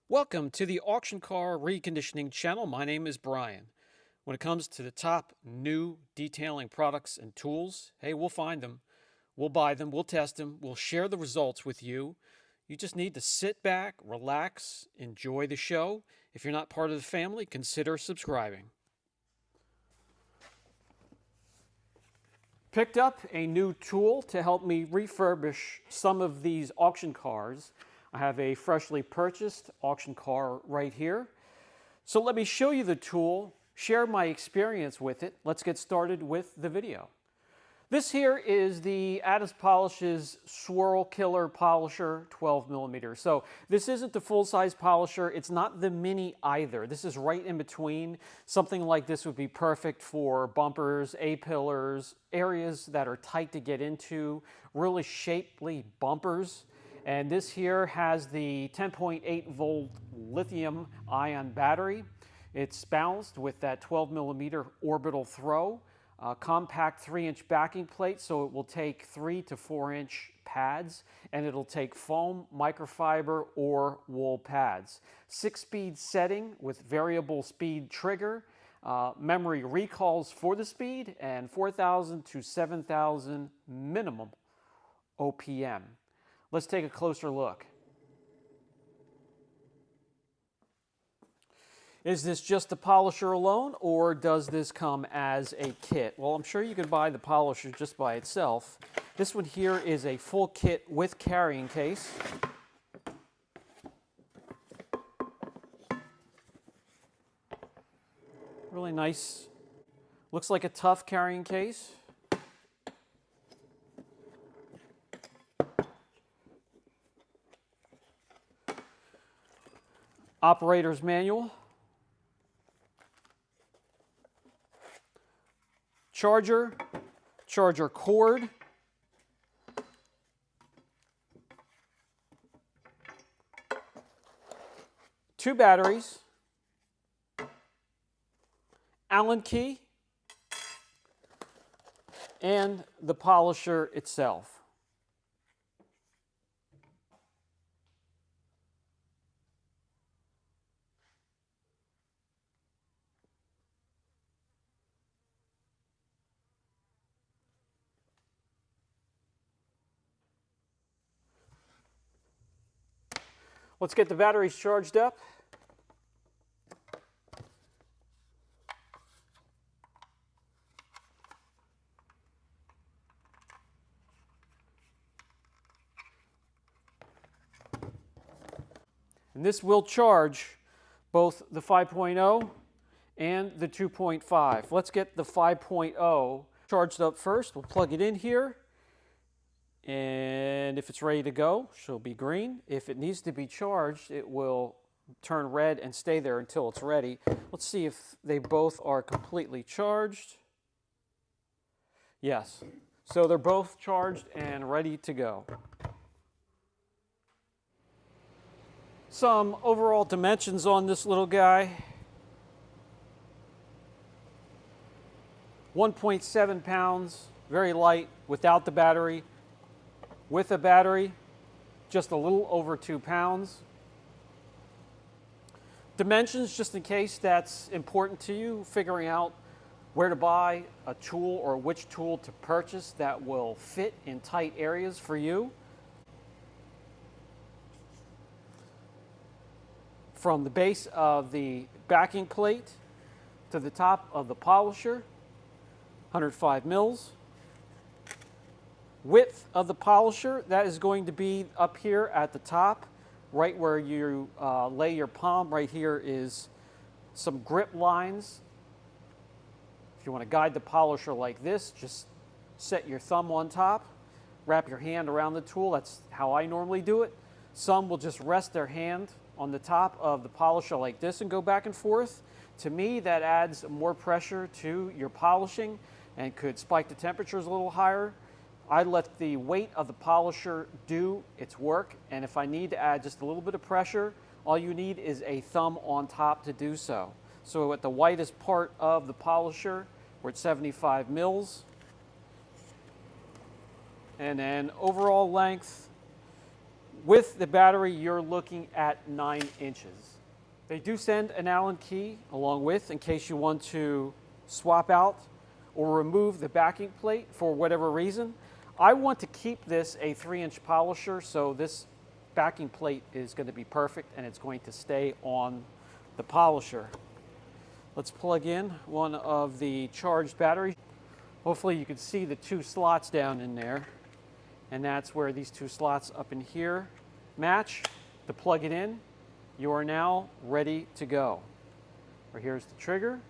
Welcome to the Auction Car Reconditioning channel. My name is Brian. When it comes to the top new detailing products and tools, hey, we'll find them, we'll buy them, we'll test them, we'll share the results with you. You just need to sit back, relax, enjoy the show. If you're not part of the family, consider subscribing. Picked up a new tool to help me refurbish some of these auction cars. I have a freshly purchased auction car right here. So let me show you the tool, share my experience with it. Let's get started with the video. This here is the Adams Polish's Swirl Killer Polisher 12mm. So this isn't the full-size polisher. It's not the mini either. This is right in between. Something like this would be perfect for bumpers, A-pillars, areas that are tight to get into, really shapely bumpers. And this here has the 10.8 volt lithium ion battery. It's balanced with that 12mm orbital throw. Compact 3-inch backing plate, so it will take 3 to 4-inch pads, and it'll take foam, microfiber, or wool pads. 6-speed setting with variable speed trigger, memory recalls for the speed, and 4,000 to 7,000 minimum OPM. Let's take a closer look. Is this just the polisher alone, or does this come as a kit? Well, I'm sure you can buy the polisher just by itself. This one here is a full kit with carrying case. Really nice. Looks like a tough carrying case. Operator's manual. Charger cord, two batteries, Allen key, and the polisher itself. Let's get the batteries charged up. And this will charge both the 5.0 and the 2.5. Let's get the 5.0 charged up first. We'll plug it in here. And if it's ready to go, she'll be green. If it needs to be charged, it will turn red and stay there until it's ready. Let's see if they both are completely charged. Yes. So they're both charged and ready to go. Some overall dimensions on this little guy. 1.7 pounds, very light without the battery. With a battery, just a little over 2 pounds. Dimensions, just in case that's important to you, figuring out where to buy a tool or which tool to purchase that will fit in tight areas for you. From the base of the backing plate to the top of the polisher, 105 mils. Width of the polisher, that is going to be up here at the top, right where you lay your palm. Right here is some grip lines. If you want to guide the polisher like this, just set your thumb on top, wrap your hand around the tool. That's how I normally do it. Some will just rest their hand on the top of the polisher like this and go back and forth. To me, that adds more pressure to your polishing and could spike the temperatures a little higher. I let the weight of the polisher do its work, and if I need to add just a little bit of pressure, all you need is a thumb on top to do so. So at the widest part of the polisher, we're at 75 mils. And then overall length, With the battery, you're looking at 9 inches. They do send an Allen key along with, in case you want to swap out or remove the backing plate for whatever reason. I want to keep this a 3-inch polisher, so this backing plate is going to be perfect and it's going to stay on the polisher. Let's plug in one of the charged batteries. Hopefully you can see the 2 slots down in there, and that's where these 2 slots up in here match. To plug it in, you are now ready to go. Or here's the trigger.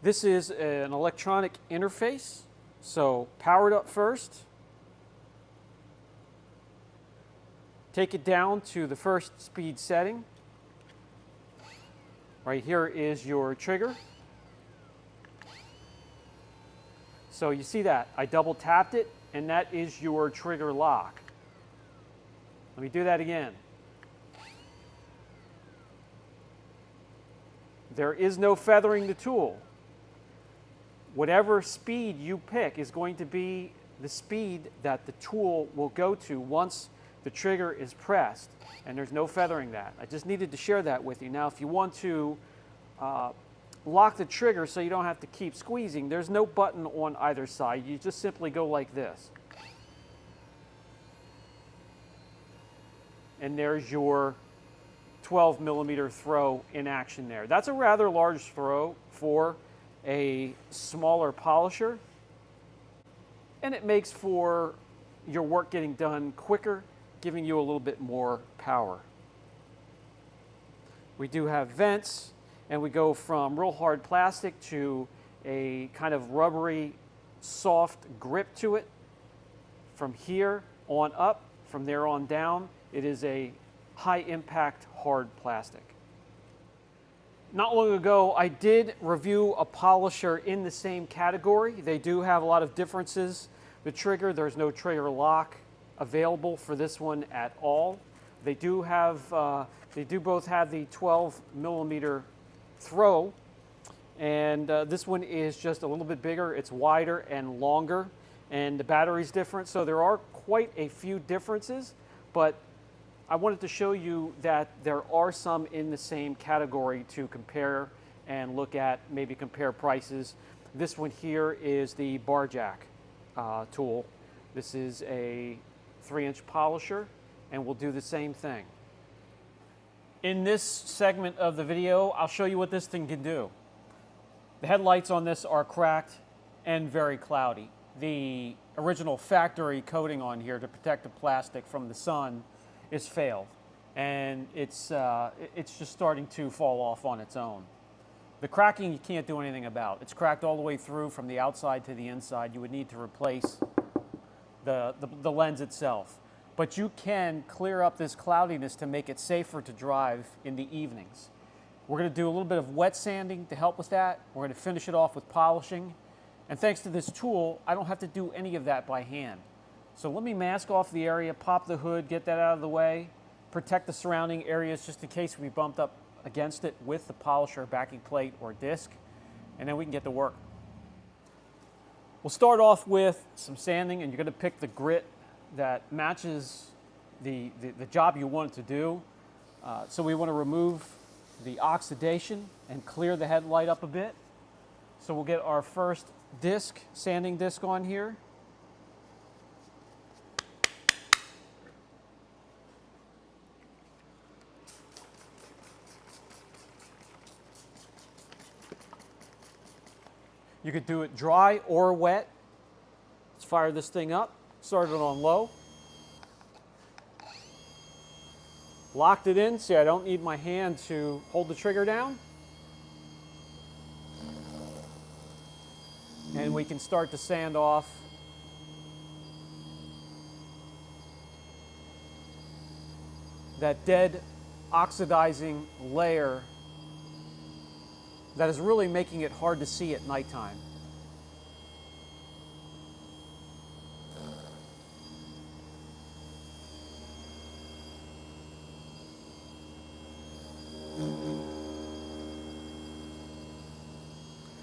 This is an electronic interface, so power it up first. Take it down to the first speed setting. Right here is your trigger. So you see that, I double tapped it, and that is your trigger lock. Let me do that again. There is no feathering the tool. Whatever speed you pick is going to be the speed that the tool will go to once the trigger is pressed, and there's no feathering that. I just needed to share that with you. Now, if you want to lock the trigger so you don't have to keep squeezing, there's no button on either side. You just simply go like this. And there's your 12mm throw in action there. That's a rather large throw for a smaller polisher, and it makes for your work getting done quicker, giving you a little bit more power. We do have vents, and we go from real hard plastic to a kind of rubbery, soft grip to it. From here on up, from there on down, it is a high impact hard plastic. Not long ago, I did review a polisher in the same category. They do have a lot of differences. The trigger, there's no trigger lock available for this one at all. They do both have the 12mm throw, and this one is just a little bit bigger. It's wider and longer, and the battery's different. So there are quite a few differences, but I wanted to show you that there are some in the same category to compare and look at, maybe compare prices. This one here is the bar jack tool. This is a 3-inch polisher, and we'll do the same thing. In this segment of the video, I'll show you what this thing can do. The headlights on this are cracked and very cloudy. The original factory coating on here to protect the plastic from the sun is failed, and it's just starting to fall off on its own. The cracking you can't do anything about. It's cracked all the way through from the outside to the inside. You would need to replace the lens itself. But you can clear up this cloudiness to make it safer to drive in the evenings. We're going to do a little bit of wet sanding to help with that. We're going to finish it off with polishing. And thanks to this tool, I don't have to do any of that by hand. So let me mask off the area, pop the hood, get that out of the way, protect the surrounding areas just in case we bumped up against it with the polisher, backing plate, or disc, and then we can get to work. We'll start off with some sanding, and you're going to pick the grit that matches the job you want it to do. So we want to remove the oxidation and clear the headlight up a bit. So we'll get our first disc, sanding disc on here. You could do it dry or wet. Let's fire this thing up. Start it on low. Locked it in. See, I don't need my hand to hold the trigger down. And we can start to sand off that dead oxidizing layer that is really making it hard to see at nighttime.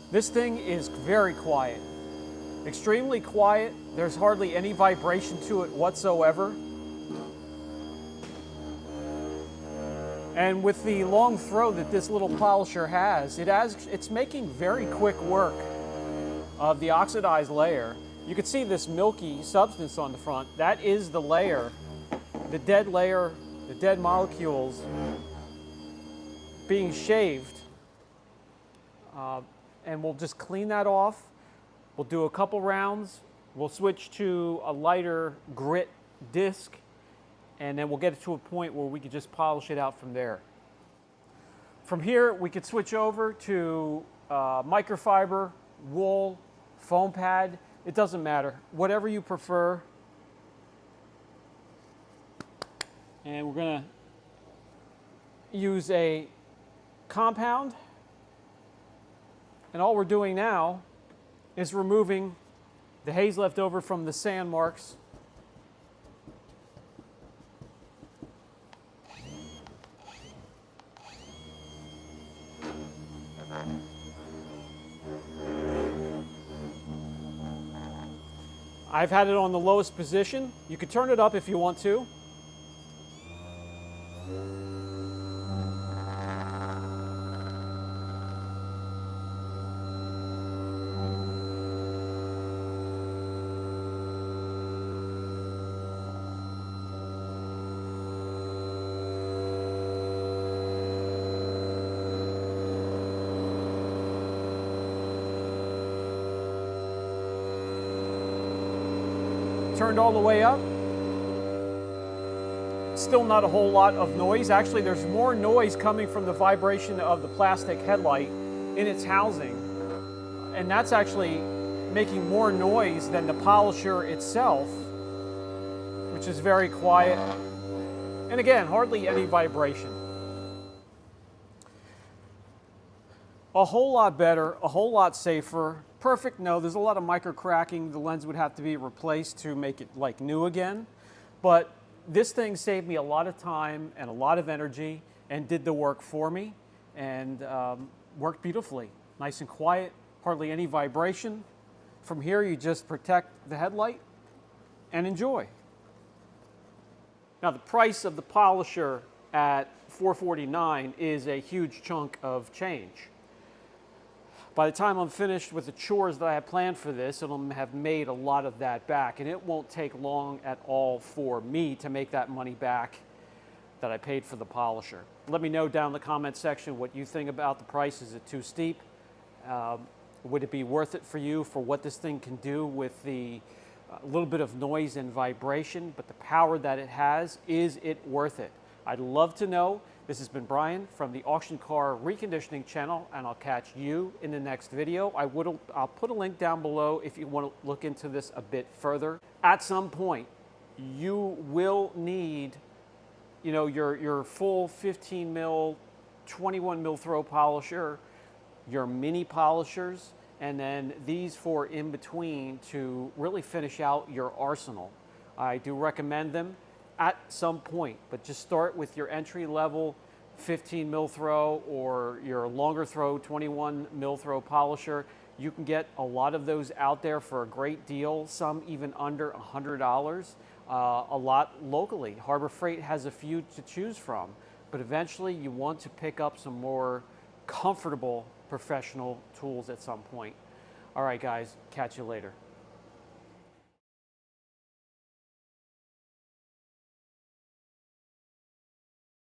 This thing is very quiet. Extremely quiet. There's hardly any vibration to it whatsoever. And with the long throw that this little polisher has, it's making very quick work of the oxidized layer. You can see this milky substance on the front. That is the layer, the dead molecules being shaved. And we'll just clean that off. We'll do a couple rounds. We'll switch to a lighter grit disc, and then we'll get it to a point where we can just polish it out from there. From here, we could switch over to microfiber, wool, foam pad. It doesn't matter. Whatever you prefer. And we're going to use a compound. And all we're doing now is removing the haze left over from the sand marks. I've had it on the lowest position. You can turn it up if you want to. Turned all the way up. Still not a whole lot of noise. Actually, there's more noise coming from the vibration of the plastic headlight in its housing. And that's actually making more noise than the polisher itself, which is very quiet. And again, hardly any vibration. A whole lot better, a whole lot safer. Perfect, no, there's a lot of micro cracking. The lens would have to be replaced to make it like new again. But this thing saved me a lot of time and a lot of energy and did the work for me, and worked beautifully. Nice and quiet, hardly any vibration. From here, you just protect the headlight and enjoy. Now, the price of the polisher at $449 is a huge chunk of change. By the time I'm finished with the chores that I have planned for this, it'll have made a lot of that back, and it won't take long at all for me to make that money back that I paid for the polisher. Let me know down in the comment section what you think about the price. Is it too steep? Would it be worth it for you for what this thing can do with the little bit of noise and vibration, but the power that it has? Is it worth it? I'd love to know. This has been Brian from the Auction Car Reconditioning channel, and I'll catch you in the next video. I'll put a link down below if you want to look into this a bit further. At some point, you will need, you know, your full 15 mil, 21 mil throw polisher, your mini polishers, and then these four in between to really finish out your arsenal. I do recommend them at some point, but just start with your entry level 15 mil throw or your longer throw 21 mil throw polisher. You can get a lot of those out there for a great deal, some even under $100, a lot locally. Harbor Freight has a few to choose from, but eventually you want to pick up some more comfortable professional tools at some point. All right, guys, catch you later.